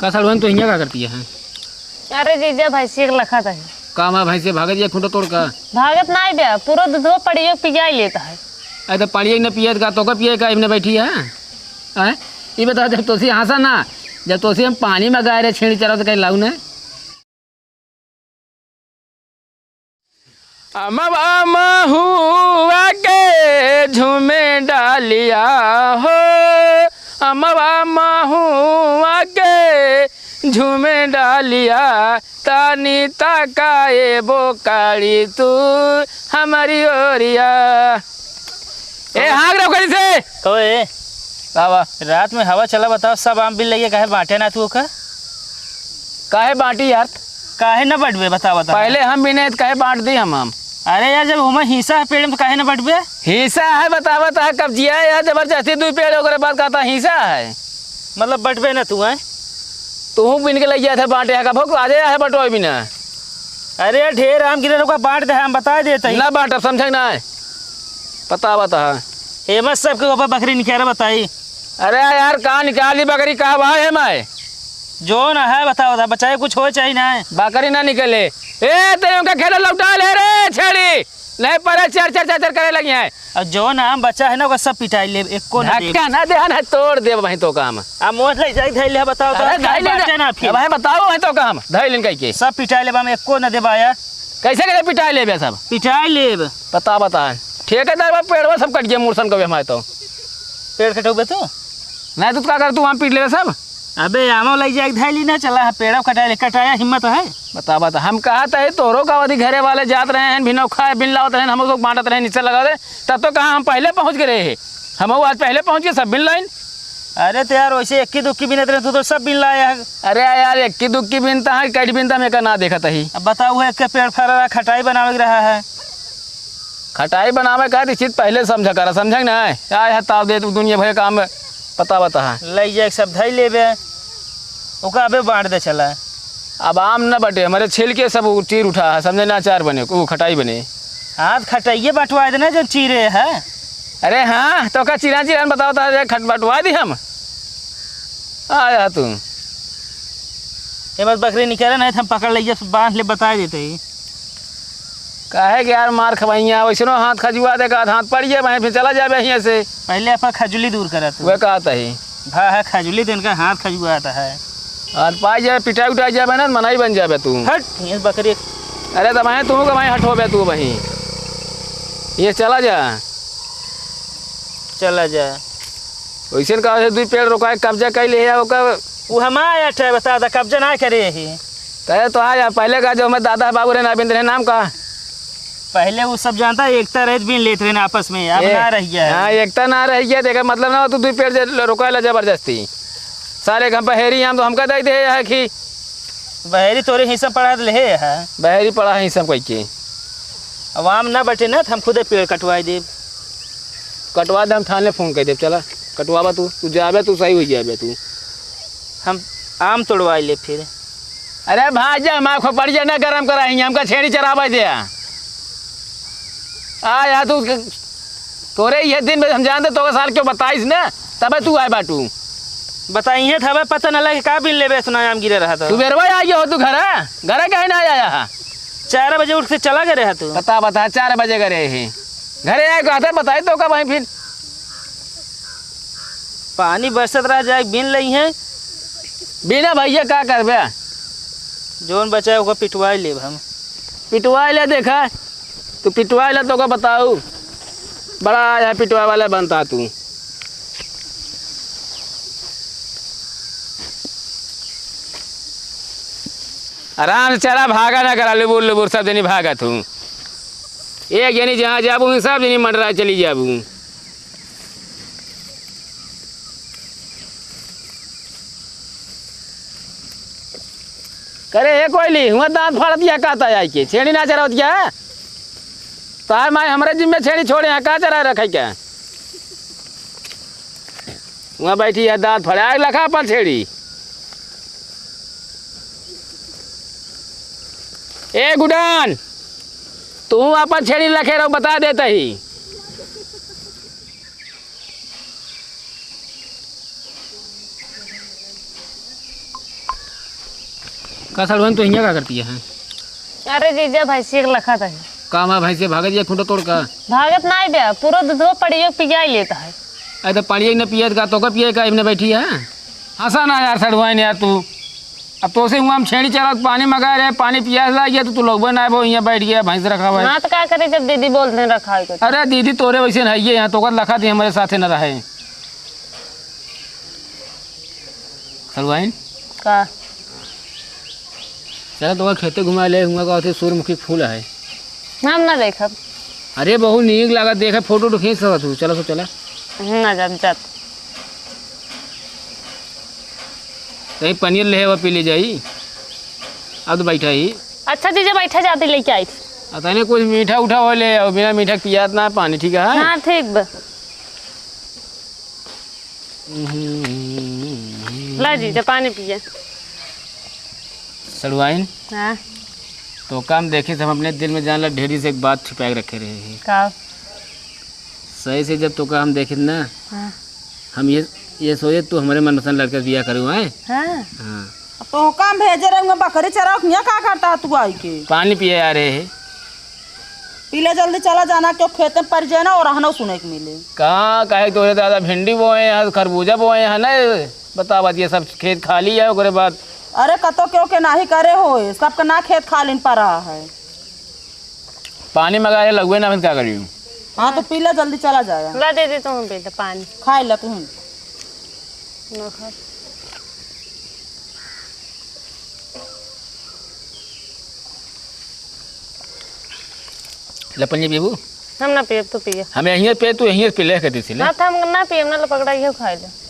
का सालवन तो यहाँ क्या करती है? अरे जीजा भैंसी लखा था का मैं भैंसे भागत या खूंटा तोड़ का भागत ना बे पूरा दूधो पड़ियो पिया लेता है। अरे तो पाड़िए न पिए का तो का पिए का इमने बैठी है हैं? ये बता जब तोसी हंसा ना जब तोसी हम पानी में गाय रहे छेड़ी चला तो कहीं लाऊ ना अमवा महुआ के झूमे डालिया हो अमवा महुआ के झूमे डालिया तानी ताकाए बोकाड़ी तू हमारी ओरिया ए हाग रहो कहीं से ओए बाबा रात में हवा चला बताओ सब आम बिल लगे काहे बांटे ना तू का काहे बांटी यार काहे ना बटबे बता बता पहले हम भी नहीं काहे बांट दी हम अरे यार जब हमें हिस्सा है पेड़ में तो काहे ना बटबे हिस्सा है बतावत है कब्जिया है यार जबरदस्ती दू पेड़ ओकरे बाद कहता हिस्सा है मतलब बटबे ना तू है तू बिन के लग गया था बांटे है का भोग आ जाए है बटो बिना अरे यार ढेर आम गिरे का बांट दे हम बता देते ना बांट समझे ना पता बता हेमत सबके ऊपर बकरी निकाल बताई अरे यार कहाँ निकाली बकरी कहाँ भाई है मैं जो ना है बताओ बता बचाए कुछ हो चाहिए ना बकरी ना निकले ए तेरे उनका खेला लौटा ले रे छेड़ी नहीं पर चर चर चर करे लगी है और जो नाम बच्चा है ना वो सब पिटाई ले एक को ना धक्का ना दे ना तोड़ दे भाई तो काम अब मोट ले जाए धैल ले बताओ तो बांटे ना फिर भाई बताओ भाई तो काम धैल कह के सब पिटाई ले हम एक को ना दे बाया कैसे कैसे पिटाई ले बे सब पिटाई ले बता बता ठेकेदार पेड़ सब कट गया मूर्सन को हमारे तो पेड़ कटोगे तो नहीं तो क्या कर तू वहाँ पीट ले सब अबे आमो लग जाए धैली ना चला पेड़ा कटाया हिम्मत है बता बता हम कहा था तोरो का वही घरे वाले जात रहे हैं बिना खाए बिन लावत रहे हम लोग बांटत रहे नीचे लगा दे तब तो कहाँ हम पहले पहुँच गए रहे हम आज पहले पहुँच गए सब बिन लाइन अरे तो यार वैसे इक्की दुक्की बिनत रहे तो सब बिन लाया है अरे यार इक्की दुक्की बिनता है कई बिनता में का ना देखा ही अब बताओ है के पेड़ फरा खटाई बनावे रहा है खटाई बनावे का चीज पहले समझा कर समझ ना आया ताव दे तू दुनिया भर काम पता बता ले जाए सब धई लेबे ओका अबे बांट दे चला अब आम न बटे हमारे छिलके सब चीर उठा है समझे ना चार बने वो खटाई बने हाथ खटाइए बटवा देना जो चीरे है अरे हाँ तो का चिरा चिरान बताओ था खट बटवा दी हम आया तू ये बस बकरी निकले नहीं हम पकड़ लीजिए बांध ले बता देते ही काहे कि यार मार खवाइया वैसे हाथ खजुआ दे का हाथ पड़ गया भाई फिर चला जाए यहाँ से पहले अपन खजुली दूर करा तू वह कहता ही भा है खजुली दिन का हाथ खजुआ आता है हाथ पाई जाए पिटाई उठाई जाए ना मनाई बन जाए तू हट ये बकरी अरे तो भाई तू का भाई हटो बे तू वहीं ये चला जा वैसे कहा दू पेड़ रोका कब्जा कर ले वो हमारा है बता दा कब्जा ना करे ही कहे तो आया पहले का जो मैं दादा बाबू रे नाबिंद रहे नाम का पहले वो सब जानता एकता रह बिन लेते रहे आपस में अब ना रह गया हाँ एकता ना रह गया देखा मतलब ना तू दू पेड़ रोका ला जबरदस्ती सारे घर बहेरी हम तो हमका दे दे है कि बहेरी तोरे हिस्सा पढ़ा ले है बहेरी पड़ा है सब कह के अब आम ना बटे ना हम खुदे पेड़ कटवा दे कटवा दे हम थाने फोन कर दे चला कटवाबा तू जाबे तू सही हो जाबे तू हम आम तोड़वा ले फिर अरे भाजा माँ खोपड़िया ना गरम करा हमका छेड़ी चराबा दे आया तू तोरे ये दिन में हम जानते तो साल क्यों बताइस ना तब तू आए बाटू बताइए था पता न लगे का बिन लेबे सुना आम गिरे रहा था तू बेरवा आ गया हो तू घर कहीं ना आया 4 बजे उठ के चला गया तू बता 4 बजे करे है घरे आए कहा था बताए तो कब भाई फिर पानी बरसत रहा जाए बिन लई है बिना भैया क्या करबे जोन बचाए ओका पिटवा ले हम पिटवा ले देखा तू पिटवा ले तो का बताऊ बड़ा आया पिटवा वाला बनता तू आराम से चला भागा ना करा लुबुर लुबुर सब जनी भागा तू एक जनी जहाँ जाबू सब जनी मंडरा चली जाबू करे हे कोयली हुआ दांत फाड़ दिया कहता है कि छेड़ी ना चरा दिया तार माए हमारे जिम्मे छेड़ी छोड़े यहाँ कहाँ चरा रखे क्या वहाँ बैठी है दांत फाड़े आग लखा पर छेड़ी ए गुडान तू अपन छेड़ी लखे रहो बता देता ही का सड़वन तो हियाँ का करती है? अरे जीजा भैंसी के लखत है। का हमारा भैंसे भागत या खूंटा तोड़ का? भागत नहीं बे, पूरा दूधवा पड़ियो पिया लेता है। अरे तो पानी न पिए का तो का पिए का इमने बैठी है? हंसा ना यार सड़वाइन यार तू। अब तो से हुआ हम छेड़ी चला पानी मंगा रहे पानी पिया गया तो तू लोग ना वो यहाँ बैठ गया भैंस रखा हुआ है। हाँ तो क्या करे जब दीदी बोलते हैं रखा है। अरे दीदी तोरे वैसे नहीं है यहाँ तो लखा थी हमारे साथ न रहे सड़वाइन का चला तो खेते घुमा ले हुआ का सूर्यमुखी फूल है। हम ना देखब। अरे बहुत नीक लगा देखे फोटो तो खींच सकत तू। चलो चला ना जब जात कहीं पनीर ले हुआ पी ले जाई। अब तो बैठा ही। अच्छा जीजा बैठा जाती लेके आई थी। अतने कुछ मीठा उठा हो ले और बिना मीठा पिया ना पानी ठीक है? हाँ ठीक बा। ला जीजा पानी पिए। सड़वाइन हाँ तो काम देखे हम अपने दिल में जान ला ढेरी से एक बात छुपा के रखे रहे हैं। का सही से जब तो का हम देखे ना हाँ हम ये सोचे तू हमारे मनपसंद लड़के बिया करूँ है। हाँ हाँ तो काम भेजे रहे बकरी चरा यहाँ का करता है तू आई के? पानी पिए आ रहे है। पीले जल्दी चला जाना क्यों खेत में पड़ जाए ना और रहना सुने के मिले। कहाँ कहे तो दादा भिंडी बोए हैं खरबूजा बोए हैं ना बता बात ये सब खेत खाली है उसके बाद। अरे कतो क्यों के नाही करे हो सबका ना खेत खाली पा रहा है। पानी मंगा लगुए ना मैं क्या करी हूँ। हाँ तो पीले जल्दी चला जाए। ला दे दे तुम बेटा पानी खाए ला तू। ना खा। लपन बेबू हम ना पिए तो पिए। हमें यहीं पे तू यहीं पे ले कर दी थी ना था हम ना पिए हम ना पकड़ा ये खाए ले।